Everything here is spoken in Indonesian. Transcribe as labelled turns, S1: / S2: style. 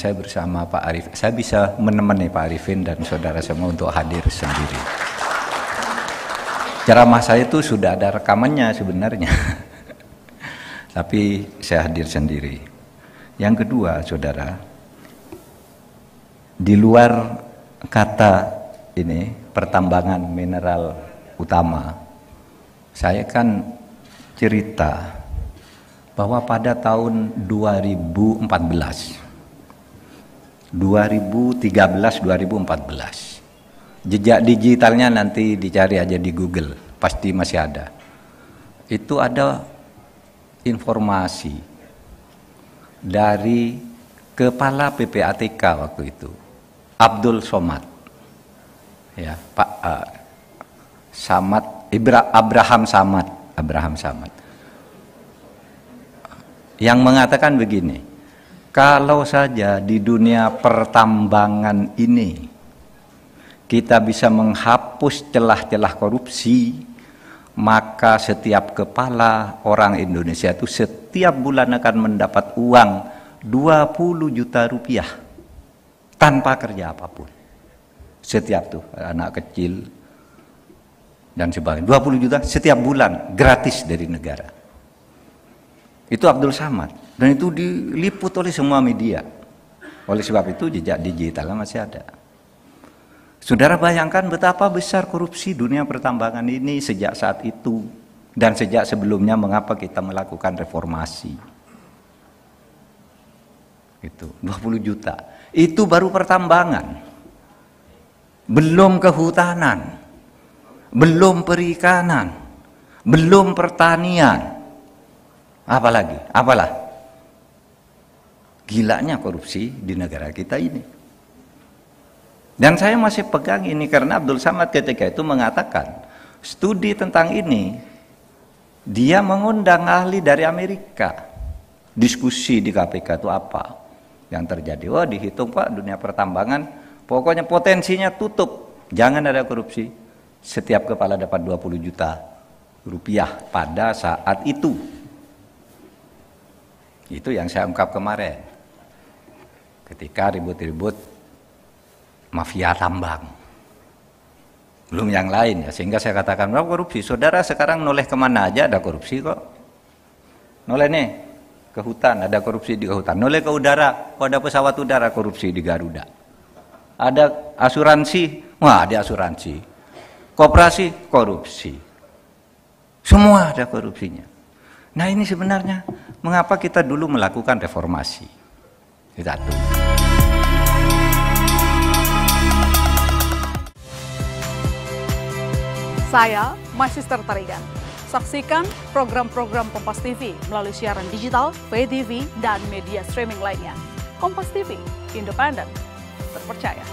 S1: saya bersama Pak Arif. Saya bisa menemani Pak Arifin dan saudara semua untuk hadir sendiri. Ceramah saya itu sudah ada rekamannya sebenarnya. Tapi saya hadir sendiri. Yang kedua, saudara, di luar kata ini pertambangan mineral utama, saya kan cerita bahwa pada tahun 2013-2014, jejak digitalnya nanti dicari aja di Google, pasti masih ada. Itu ada informasi dari Kepala PPATK waktu itu, Abdul Somad, ya Pak Abraham Samad, yang mengatakan begini, kalau saja di dunia pertambangan ini kita bisa menghapus celah-celah korupsi, maka setiap kepala orang Indonesia itu setiap bulan akan mendapat uang 20 juta rupiah tanpa kerja apapun. Setiap tuh anak kecil dan sebagainya, 20 juta setiap bulan gratis dari negara. Itu Abdul Samad, dan itu diliput oleh semua media. Oleh sebab itu jejak digitalnya masih ada. Saudara bayangkan betapa besar korupsi dunia pertambangan ini sejak saat itu dan sejak sebelumnya, mengapa kita melakukan reformasi. Itu 20 juta. Itu baru pertambangan. Belum kehutanan, belum perikanan, belum pertanian. Apalagi, apalah gilanya korupsi di negara kita ini. Dan saya masih pegang ini karena Abdul Samad ketika itu mengatakan studi tentang ini, dia mengundang ahli dari Amerika, diskusi di KPK itu apa yang terjadi. Wah, dihitung Pak, dunia pertambangan pokoknya potensinya tutup, jangan ada korupsi. Setiap kepala dapat 20 juta rupiah pada saat itu. Itu yang saya ungkap kemarin ketika ribut-ribut mafia tambang, belum yang lain ya, sehingga saya katakan bahwa korupsi. Saudara sekarang noleh kemana aja ada korupsi kok. Noleh nih ke hutan, ada korupsi di hutan. Noleh ke udara, kok ada pesawat udara, korupsi di Garuda. Ada asuransi, wah ada asuransi. Koperasi, korupsi. Semua ada korupsinya. Nah ini sebenarnya mengapa kita dulu melakukan reformasi. Satu.
S2: Saya Magister Tarigan. Saksikan program-program Kompas TV melalui siaran digital, pay TV, dan media streaming lainnya. Kompas TV, independen, terpercaya.